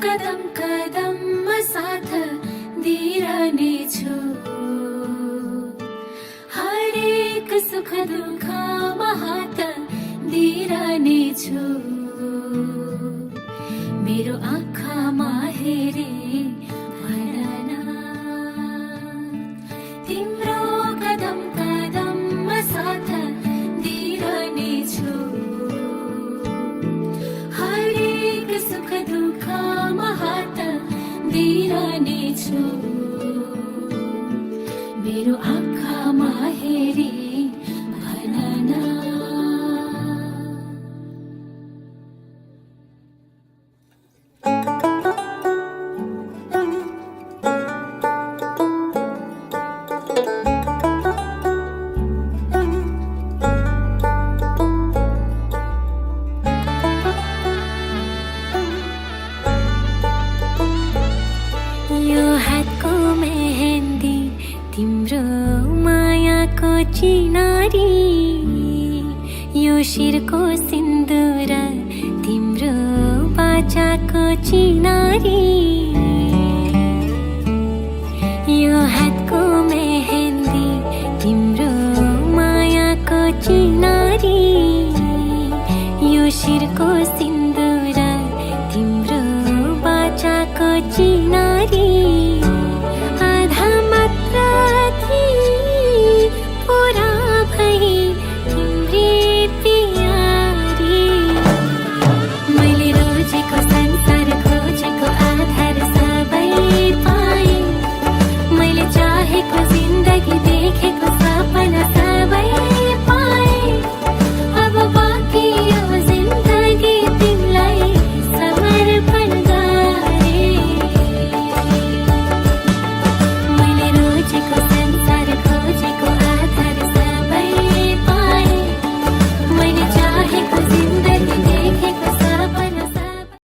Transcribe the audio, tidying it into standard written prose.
कदम कदममा साथ दिइरहनेछु, हरेक सुख दुःखमा हात दिइरहनेछु। मेरो आँखामा हेरे भन न, तिम्रो कदम कदममा साथ दिइरहनेछु, हरेक सुख दुःखमा हात दिइरहनेछु। मेरो आँखामा हेरी भन न। यो हातको मेहन्दी तिम्रो मायाको चिनारी, यो शिरको सिन्दुर तिम्रो बाचाको चिनारी। यो हातको मेहन्दी तिम्रो मायाको चिनारी, यो शिरको सिन्दुर तिम्रो बाचाको चिनारी।